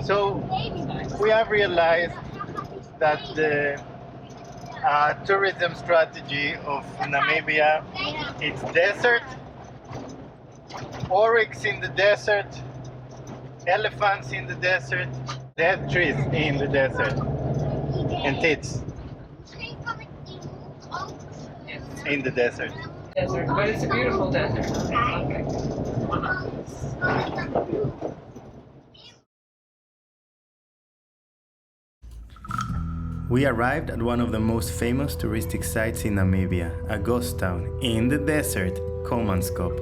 So we have realized that the tourism strategy of Namibia is desert, oryx in the desert, elephants in the desert, dead trees in the desert, and tits in the desert. Desert, but it's a beautiful desert. Okay. We arrived at one of the most famous touristic sites in Namibia, a ghost town in the desert, Kolmanskop.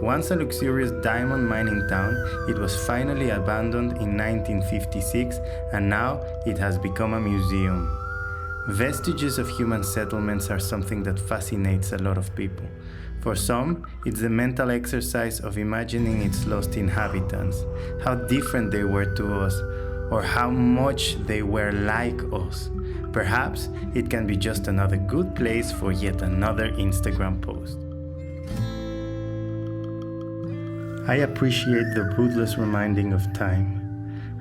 Once a luxurious diamond mining town, it was finally abandoned in 1956 and now it has become a museum. Vestiges of human settlements are something that fascinates a lot of people. For some, it's the mental exercise of imagining its lost inhabitants, how different they were to us, or how much they were like us. Perhaps it can be just another good place for yet another Instagram post. I appreciate the ruthless reminding of time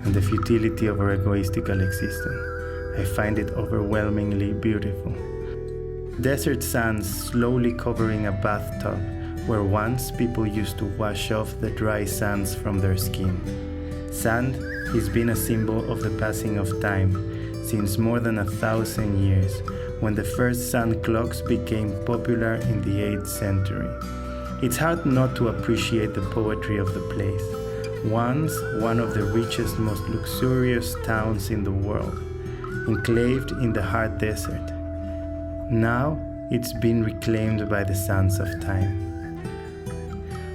and the futility of our egoistical existence. I find it overwhelmingly beautiful. Desert sands slowly covering a bathtub where once people used to wash off the dry sands from their skin. Sand has been a symbol of the passing of time since more than 1,000 years, when the first sand clocks became popular in the 8th century. It's hard not to appreciate the poetry of the place. Once one of the richest, most luxurious towns in the world, enclaved in the hard desert. Now it's been reclaimed by the sands of time.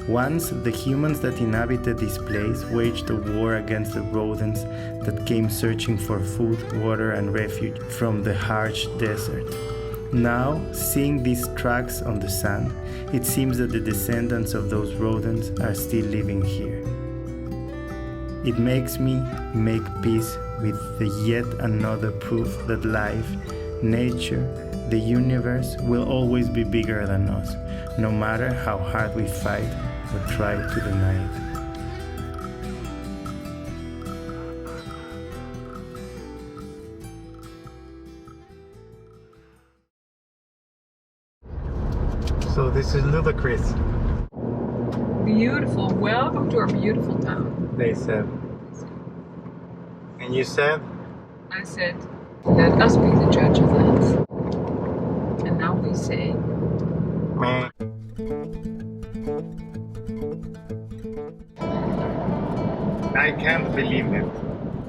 Once the humans that inhabited this place waged a war against the rodents that came searching for food, water and refuge from the harsh desert. Now, seeing these tracks on the sand, it seems that the descendants of those rodents are still living here. It makes me make peace with the yet another proof that life, nature, the universe will always be bigger than us, no matter how hard we fight or try to deny it. So this is Luderitz. Beautiful. Welcome to our beautiful town. They said. And you said? I said, let us be the judge of that. And now we say, Meh. I can't believe it.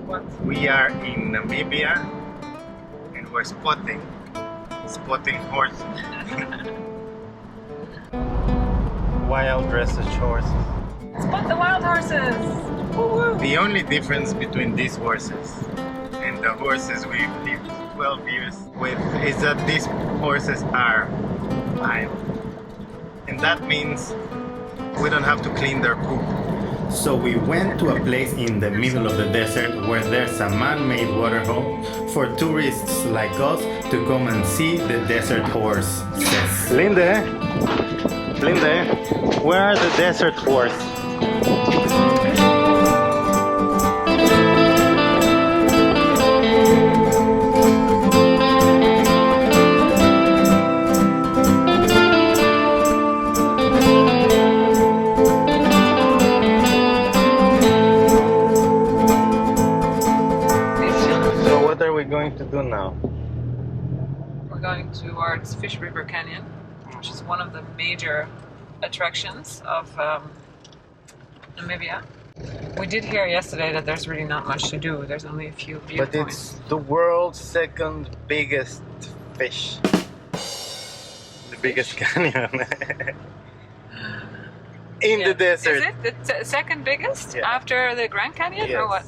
what? We are in Namibia and we're spotting horses. Wild dressage horses. Spot the wild horses! Woo-woo. The only difference between these horses and the horses we've lived 12 years with is that these horses are wild. And that means we don't have to clean their poop. So we went to a place in the middle of the desert where there's a man-made waterhole for tourists like us to come and see the desert horses. Linde, where are the desert horses? To do now? We're going towards Fish River Canyon, which is one of the major attractions of Namibia. We did hear yesterday that there's really not much to do. There's only a few viewpoints. But it's the world's second biggest fish. The biggest canyon. In the desert. Is it the second biggest after the Grand Canyon or what?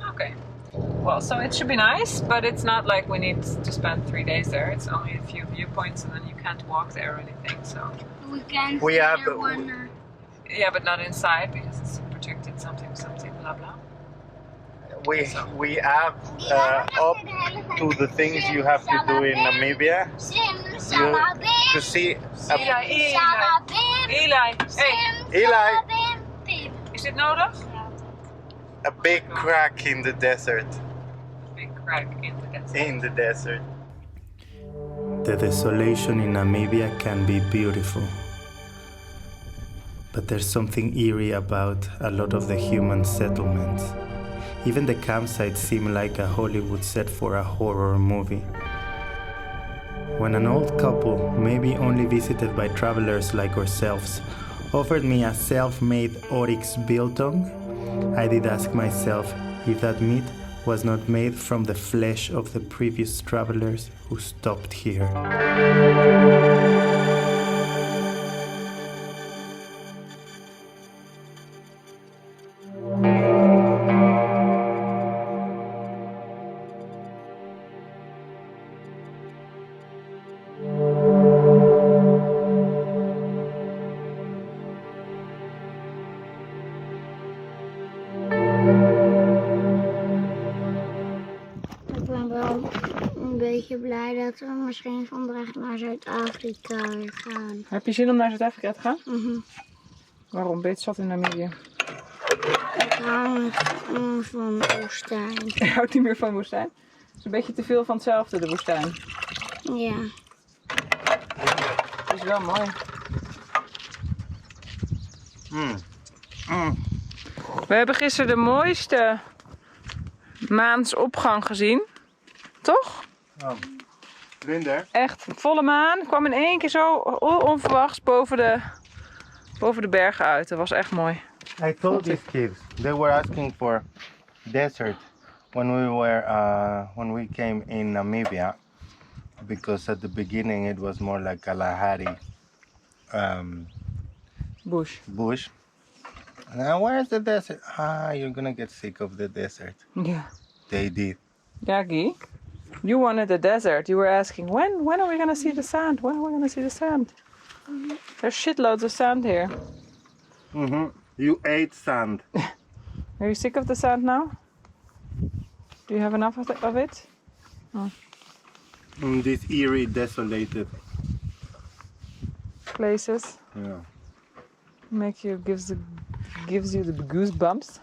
Okay. Well, so it should be nice, but it's not like we need to spend 3 days there. It's only a few viewpoints and then you can't walk there or anything, so... We have Yeah, but not inside because it's protected something, blah blah. We have up to the things you have to do in Namibia. to see Eli. Eli. Hey, Eli, is dit nodig? a big crack in the desert. Big crack in the desert. In the desert. The desolation in Namibia can be beautiful. But there's something eerie about a lot of the human settlements. Even the campsites seem like a Hollywood set for a horror movie. When an old couple, maybe only visited by travelers like ourselves, offered me a self-made oryx biltong, I did ask myself if that meat was not made from the flesh of the previous travelers who stopped here. Ik ben wel een beetje blij dat we misschien vandaag naar Zuid-Afrika gaan. Heb je zin om naar Zuid-Afrika te gaan? Mhm. Waarom? Ben je zat in Namibië? Ik hou niet van woestijn. Je houdt niet meer van woestijn? Het is een beetje te veel van hetzelfde, de woestijn. Ja. Het is wel mooi. We hebben gisteren de mooiste maansopgang gezien. Toch? Linder? Echt, volle maan. Kwam in één keer zo onverwachts boven de bergen uit. Dat was echt mooi. I told these kids, they were asking for desert when we came in Namibia, because at the beginning it was more like Kalahari bush. Now where's the desert? You're gonna get sick of the desert. Yeah. They did. Yeah, Guy. You wanted the desert. You were asking, when are we gonna see the sand? When are we gonna see the sand? There's shitloads of sand here. You ate sand. Are you sick of the sand now? Do you have enough of it? In this eerie, desolated. Places Yeah. gives you the goosebumps.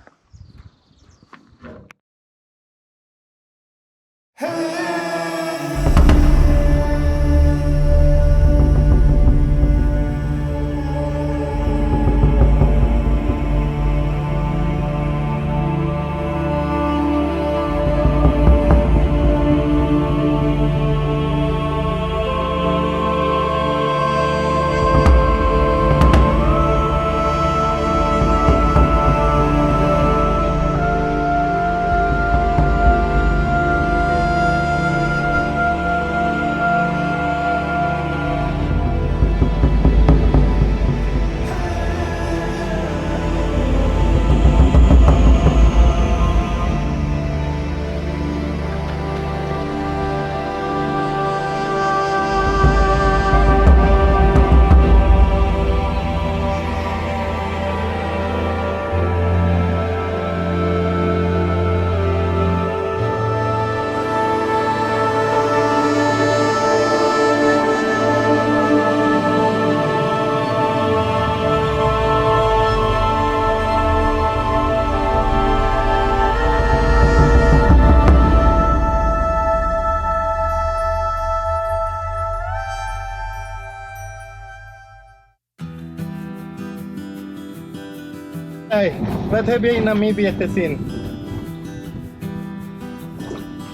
Hey, wat heb je in Namibië gezien?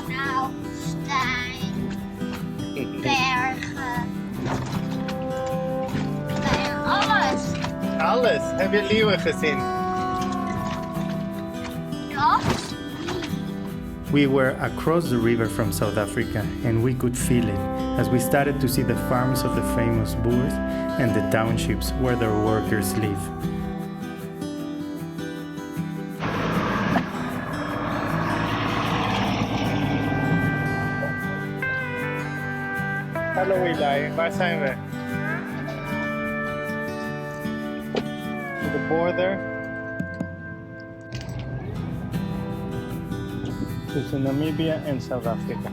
Nou, woestijn, bergen, alles. Alles. Heb je leeuwen gezien? Ja. We were across the river from South Africa and we could feel it as we started to see the farms of the famous Boers and the townships where their workers live. Hallo Eli, waar zijn we? To the border. Tussen Namibia en South Africa.